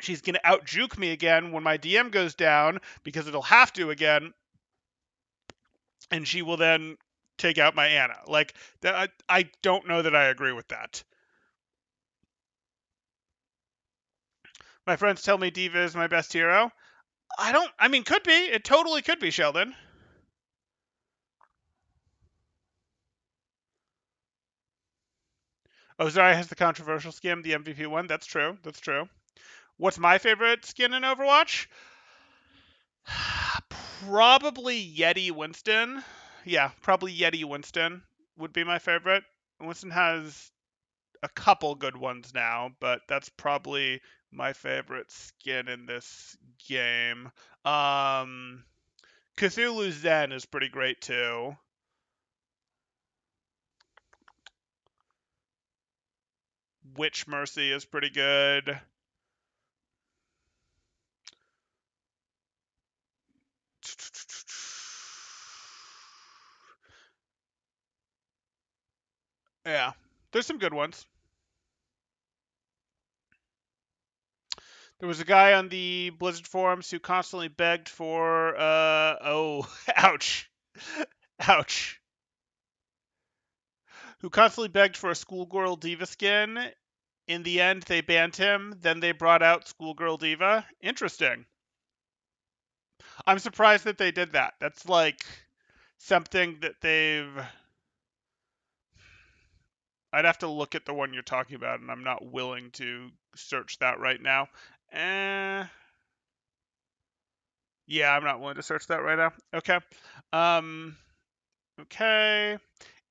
She's going to out juke me again when my DM goes down because it'll have to again, and she will then take out my Anna. Like that, I don't know that I agree with that. My friends tell me Diva is my best hero. I don't. I mean, could be. It totally could be, Sheldon. Oh, Zarya has the controversial skin, the MVP one. That's true. That's true. What's my favorite skin in Overwatch? Probably Yeti Winston. Yeah, probably Yeti Winston would be my favorite. Winston has a couple good ones now, but that's probably my favorite skin in this game. Cthulhu Zen is pretty great too. Witch Mercy is pretty good. Yeah, there's some good ones. There was a guy on the Blizzard forums who constantly begged for, ouch, ouch, who constantly begged for a Schoolgirl Diva skin. In the end, they banned him. Then they brought out Schoolgirl Diva. Interesting. I'm surprised that they did that. That's like something that they've. I'd have to look at the one you're talking about, and I'm not willing to search that right now. Eh. Yeah, I'm not willing to search that right now. Okay. Um. Okay.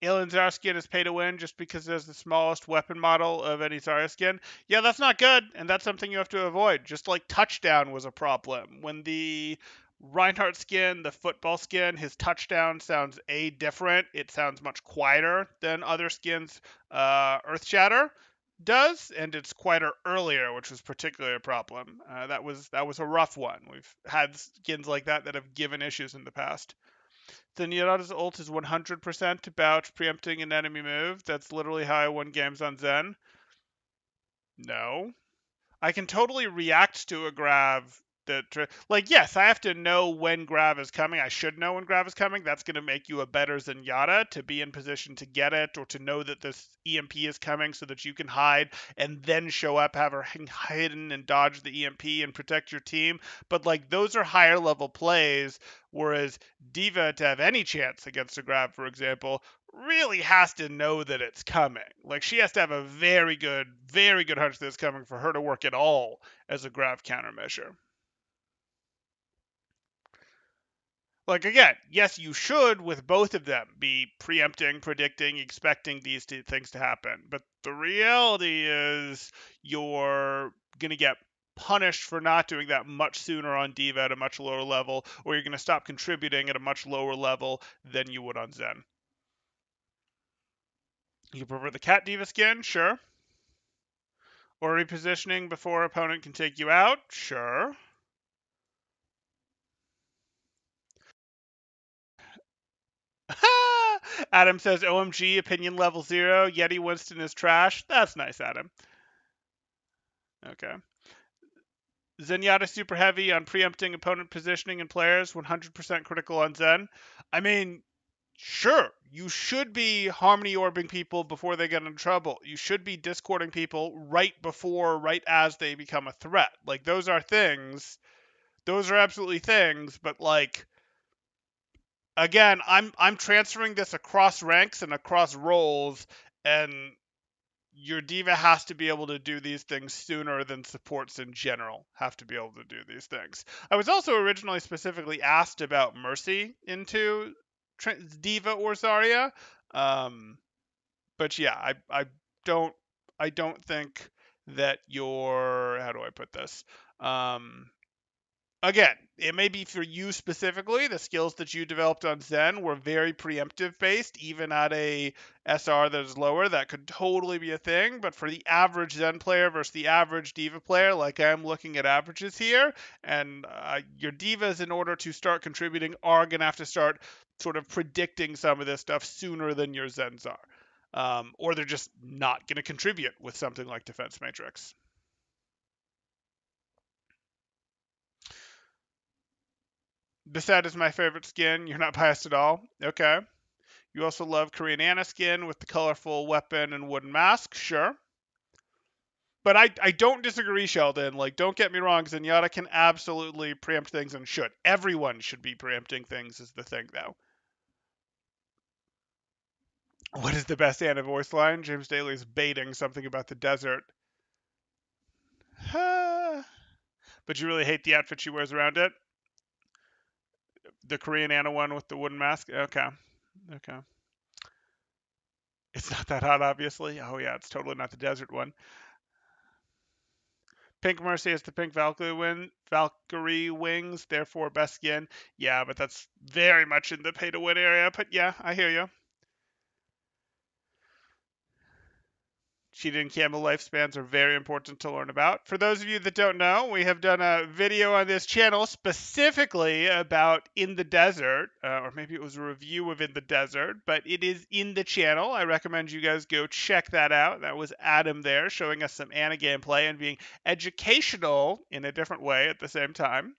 Alien Zarya skin is pay to win just because it has the smallest weapon model of any Zarya skin. Yeah, that's not good, and that's something you have to avoid. Just like touchdown was a problem. When the Reinhardt skin, the football skin, his touchdown sounds different. It sounds much quieter than other skins. Earthshatter does, and it's quieter earlier, which was particularly a problem. That was a rough one. We've had skins like that have given issues in the past. The Nyarada's ult is 100% about preempting an enemy move. That's literally how I won games on Zen. No. I can totally react to a grav like, yes, I have to know when grav is coming. I should know when grav is coming. That's going to make you a better Zenyatta to be in position to get it, or to know that this EMP is coming so that you can hide and then show up, have her hidden and dodge the EMP and protect your team. But like, those are higher level plays, whereas D.Va, to have any chance against a grav, for example, really has to know that it's coming. Like, she has to have a very good hunch that it's coming for her to work at all as a grav countermeasure. Like, again, yes, you should with both of them be preempting, predicting, expecting these two things to happen. But the reality is you're going to get punished for not doing that much sooner on D.Va at a much lower level, or you're going to stop contributing at a much lower level than you would on Zen. You prefer the Cat D.Va skin? Sure. Or repositioning before opponent can take you out? Sure. Adam says, OMG, opinion level 0. Yeti Winston is trash. That's nice, Adam. Okay. Zenyatta super heavy on preempting opponent positioning and players, 100% critical on Zen. I mean, sure, you should be harmony orbing people before they get in trouble. You should be discording people right as they become a threat. Like, those are things. Those are absolutely things, but like, again, I'm transferring this across ranks and across roles, and your D.Va has to be able to do these things sooner than supports in general have to be able to do these things. I was also originally specifically asked about Mercy into D.Va or Zarya, but yeah, don't I don't think that your, how do I put this? Again, it may be for you specifically. The skills that you developed on Zen were very preemptive based, even at a SR that is lower. That could totally be a thing. But for the average Zen player versus the average D.Va player, like I'm looking at averages here, and your D.Vas, in order to start contributing, are going to have to start sort of predicting some of this stuff sooner than your Zens are. Or they're just not going to contribute with something like Defense Matrix. Beset is my favorite skin. You're not biased at all. Okay. You also love Korean Anna skin with the colorful weapon and wooden mask. Sure. But I don't disagree, Sheldon. Like, don't get me wrong. Zenyatta can absolutely preempt things and should. Everyone should be preempting things is the thing, though. What is the best Anna voice line? James Daly's baiting something about the desert. But you really hate the outfit she wears around it? The Korean Anna one with the wooden mask? Okay. Okay. It's not that hot, obviously. Oh, yeah, it's totally not the desert one. Pink Mercy has the pink Valkyrie wings, therefore best skin. Yeah, but that's very much in the pay to win area. But yeah, I hear you. Cheated and camo lifespans are very important to learn about. For those of you that don't know, we have done a video on this channel specifically about In the Desert, or maybe it was a review of In the Desert, but it is in the channel. I recommend you guys go check that out. That was Adam there showing us some Ana gameplay and being educational in a different way at the same time.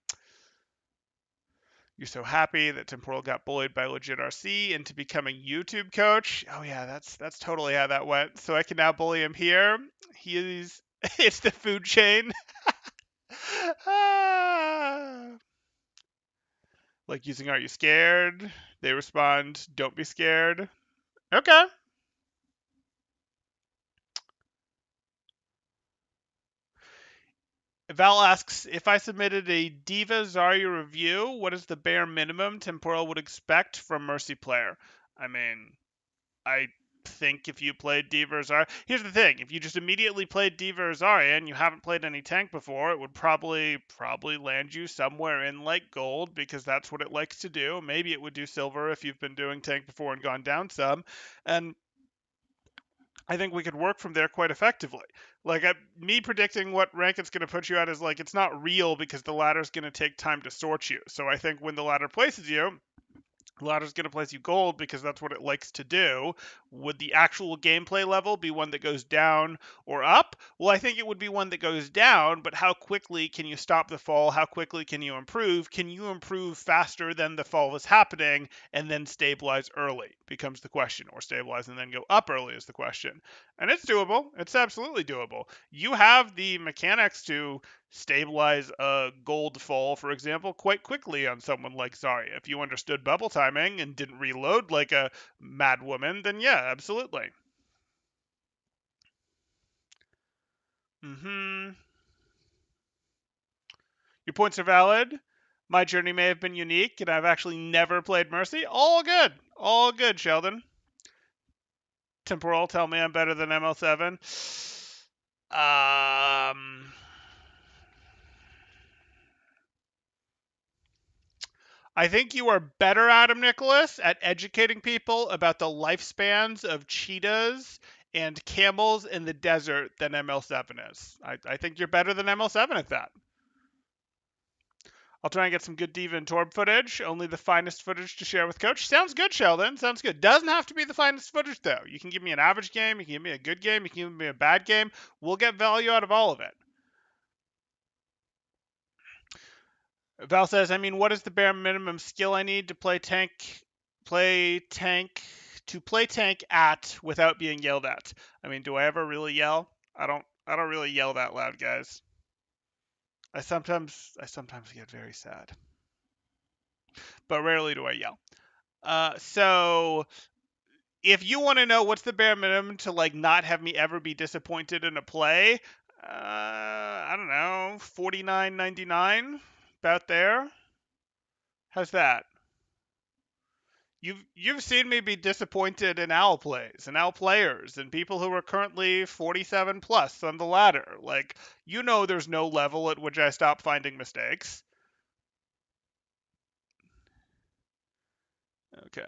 You're so happy that Temporal got bullied by Legit RC into becoming YouTube coach. Oh yeah, that's totally how that went. So I can now bully him here. He's it's the food chain. Like using Are You Scared? They respond, Don't be scared. Okay. Val asks, if I submitted a D.Va Zarya review, what is the bare minimum Temporal would expect from Mercy player? I mean, I think if you played D.Va or Zarya, here's the thing: if you just immediately played D.Va or Zarya and you haven't played any tank before, it would probably land you somewhere in like gold because that's what it likes to do. Maybe it would do silver if you've been doing tank before and gone down some, and I think we could work from there quite effectively. Like me predicting what rank it's going to put you at is like it's not real because the ladder's going to take time to sort you. So I think when the ladder places you, ladder's going to place you gold because that's what it likes to do. Would the actual gameplay level be one that goes down or up? Well, I think it would be one that goes down, but how quickly can you stop the fall? How quickly can you improve? Can you improve faster than the fall is happening and then stabilize early? Becomes the question. Or stabilize and then go up early is the question. And it's doable. It's absolutely doable. You have the mechanics to stabilize a gold fall, for example, quite quickly on someone like Zarya. If you understood bubble timing and didn't reload like a mad woman, then yeah, absolutely. Mm-hmm. Your points are valid. My journey may have been unique, and I've actually never played Mercy. All good. All good, Sheldon. Temporal, tell me I'm better than ML7. Um, I think you are better, Adam Nicholas, at educating people about the lifespans of cheetahs and camels in the desert than ML7 is. I think you're better than ML7 at that. I'll try and get some good D.Va and Torb footage. Only the finest footage to share with Coach. Sounds good, Sheldon. Sounds good. Doesn't have to be the finest footage, though. You can give me an average game. You can give me a good game. You can give me a bad game. We'll get value out of all of it. Val says, I mean, what is the bare minimum skill I need to play tank, play tank at without being yelled at? I mean, do I ever really yell? I don't really yell that loud, guys. I sometimes get very sad, but rarely do I yell. So if you want to know what's the bare minimum to like not have me ever be disappointed in a play, I don't know, 49.99, about there. How's that? You've seen me be disappointed in owl plays and owl players and people who are currently 47 plus on the ladder. Like, you know, there's no level at which I stop finding mistakes. Okay.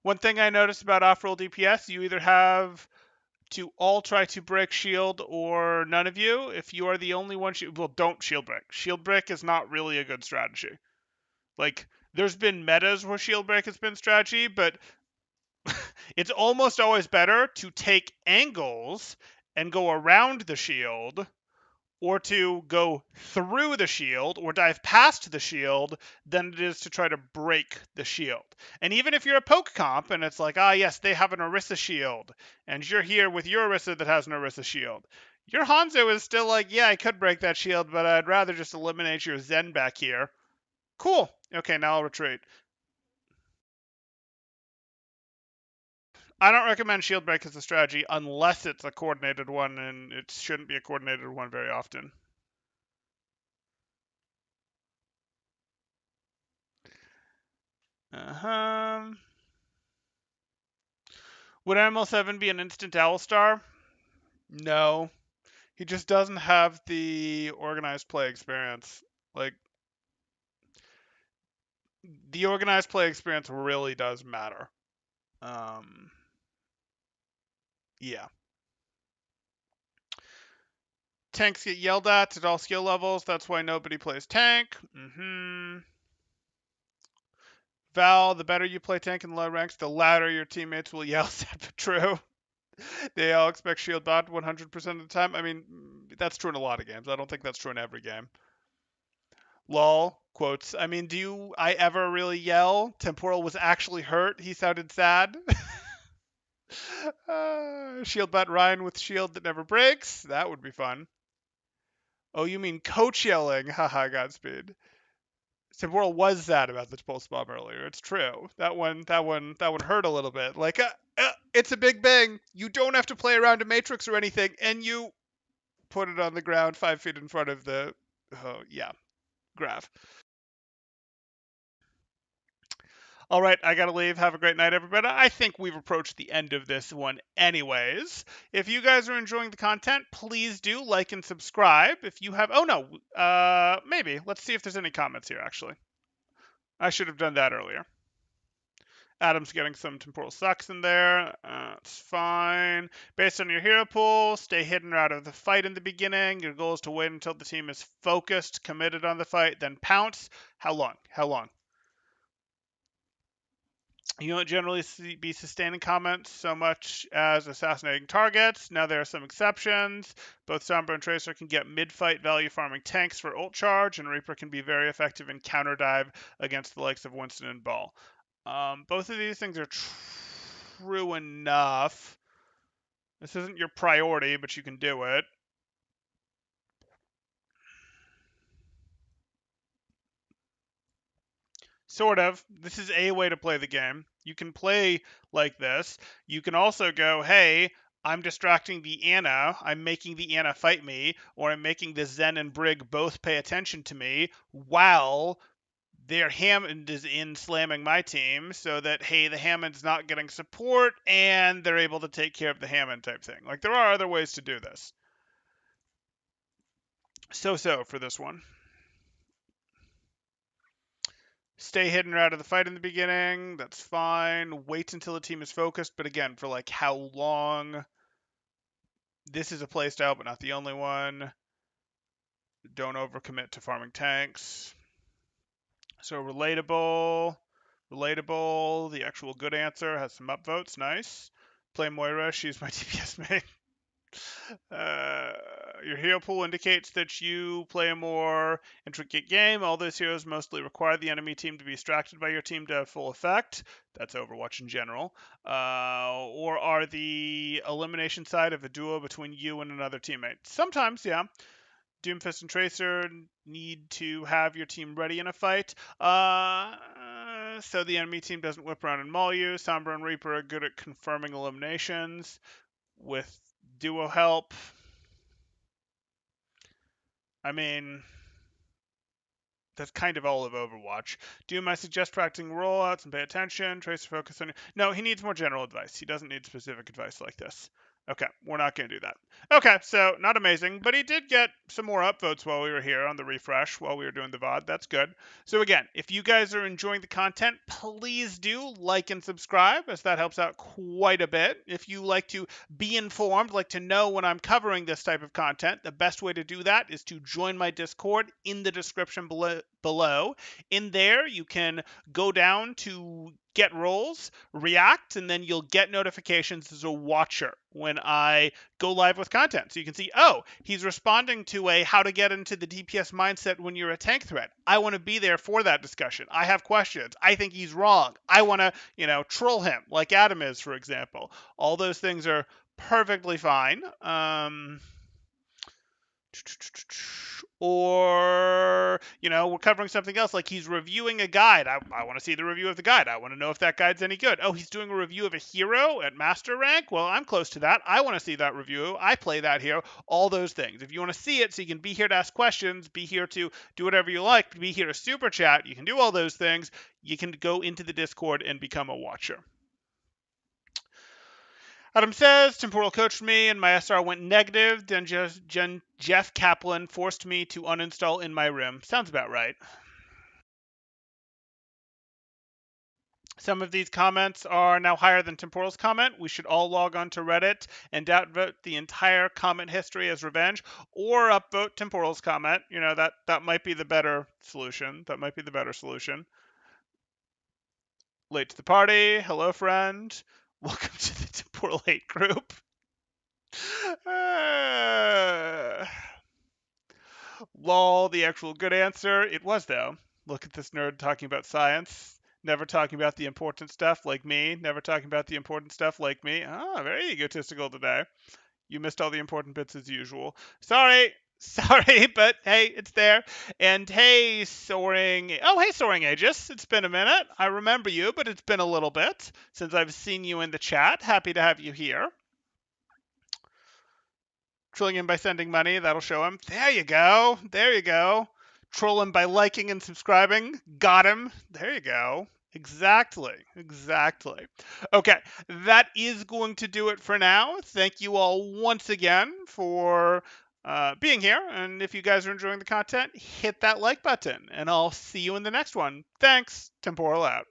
One thing I noticed about off-roll DPS, you either have to all try to break shield or none of you. If you are the only one, well, don't shield break. Shield break is not really a good strategy. Like, there's been metas where shield break has been strategy, but it's almost always better to take angles and go around the shield or to go through the shield or dive past the shield than it is to try to break the shield. And even if you're a poke comp and it's like, yes, they have an Orisa shield, and you're here with your Orisa that has an Orisa shield, your Hanzo is still like, yeah, I could break that shield, but I'd rather just eliminate your Zen back here. Cool. Okay, now I'll retreat. I don't recommend shield break as a strategy unless it's a coordinated one, and it shouldn't be a coordinated one very often. Would ML7 be an instant Owl Star? No. He just doesn't have the organized play experience. Like, the organized play experience really does matter. Yeah. Tanks get yelled at all skill levels. That's why nobody plays tank. Val, the better you play tank in low ranks, the louder your teammates will yell. True. They all expect shield bot 100% of the time. I mean, that's true in a lot of games. I don't think that's true in every game. Lol, quotes. I mean, I ever really yell? Temporal was actually hurt. He sounded sad. Shield bot Ryan with shield that never breaks. That would be fun. Oh, you mean coach yelling? Haha, Godspeed. Temporal was sad about the pulse bomb earlier. It's true. That one hurt a little bit. Like, it's a big bang. You don't have to play around a matrix or anything, and you put it on the ground 5 feet in front of the. Oh yeah, graph. All right, I gotta leave. Have a great night, everybody. I think we've approached the end of this one anyways. If you guys are enjoying the content, please do like and subscribe. If you have, oh no, maybe. Let's see if there's any comments here, actually. I should have done that earlier. Adam's getting some temporal sucks in there. It's fine. Based on your hero pool, stay hidden or out of the fight in the beginning. Your goal is to wait until the team is focused, committed on the fight, then pounce. How long? How long? You don't generally be sustaining comments so much as assassinating targets. Now there are some exceptions. Both Sombra and Tracer can get mid-fight value farming tanks for ult charge, and Reaper can be very effective in counter dive against the likes of Winston and Ball. Both of these things are true enough. This isn't your priority, but you can do it. Sort of. This is a way to play the game. You can play like this. You can also go, hey, I'm distracting the Anna. I'm making the Anna fight me, or I'm making the Zen and Brig both pay attention to me while their Hammond is in slamming my team, so that, hey, the Hammond's not getting support and they're able to take care of the Hammond type thing. Like, there are other ways to do this. So for this one. Stay hidden or out of the fight in the beginning. That's fine. Wait until the team is focused. But again, for like how long? This is a playstyle, but not the only one. Don't overcommit to farming tanks. So relatable. Relatable. The actual good answer has some upvotes. Nice. Play Moira. She's my DPS main. Your hero pool indicates that you play a more intricate game. All those heroes mostly require the enemy team to be distracted by your team to have full effect. That's Overwatch in general. Or are the elimination side of a duo between you and another teammate? Sometimes, yeah. Doomfist and Tracer need to have your team ready in a fight. So the enemy team doesn't whip around and maul you. Sombra and Reaper are good at confirming eliminations with duo help. I mean, that's kind of all of Overwatch. Doom, I suggest practicing rollouts and pay attention. Tracer focus on. No, he needs more general advice. He doesn't need specific advice like this. Okay, we're not going to do that. Okay, so not amazing, but he did get some more upvotes while we were here on the refresh, while we were doing the VOD. That's good. So again, if you guys are enjoying the content, please do like and subscribe, as that helps out quite a bit. If you like to be informed, like to know when I'm covering this type of content, the best way to do that is to join my Discord in the description below. In there, you can go down to get roles, react, and then you'll get notifications as a watcher when I go live with content. So you can see, oh, he's responding to a how to get into the DPS mindset when you're a tank threat. I want to be there for that discussion. I have questions. I think he's wrong. I want to, troll him like Adam is, for example. All those things are perfectly fine. Or, we're covering something else, like he's reviewing a guide. I want to see the review of the guide. I want to know if that guide's any good. Oh, he's doing a review of a hero at master rank. Well, I'm close to that. I want to see that review. I play that hero. All those things. If you want to see it so you can be here to ask questions, be here to do whatever you like, be here to super chat, you can do all those things. You can go into the Discord and become a watcher. Adam says, Temporal coached me and my SR went negative. Then Jeff Kaplan forced me to uninstall in my room. Sounds about right. Some of these comments are now higher than Temporal's comment. We should all log on to Reddit and outvote the entire comment history as revenge, or upvote Temporal's comment. That might be the better solution. That might be the better solution. Late to the party. Hello, friend. Welcome to the Temporal Hate group. Lol, the actual good answer. It was, though. Look at this nerd talking about science. Never talking about the important stuff like me. Never talking about the important stuff like me. Very egotistical today. You missed all the important bits as usual. Sorry. Sorry, but hey, it's there. And hey, Soaring. Oh, hey, Soaring Aegis. It's been a minute. I remember you, but it's been a little bit since I've seen you in the chat. Happy to have you here. Trolling him by sending money, that'll show him. There you go. There you go. Troll him by liking and subscribing. Got him. There you go. Exactly. Exactly. Okay, that is going to do it for now. Thank you all once again for being here. And if you guys are enjoying the content, hit that like button, and I'll see you in the next one. Thanks. Temporal out.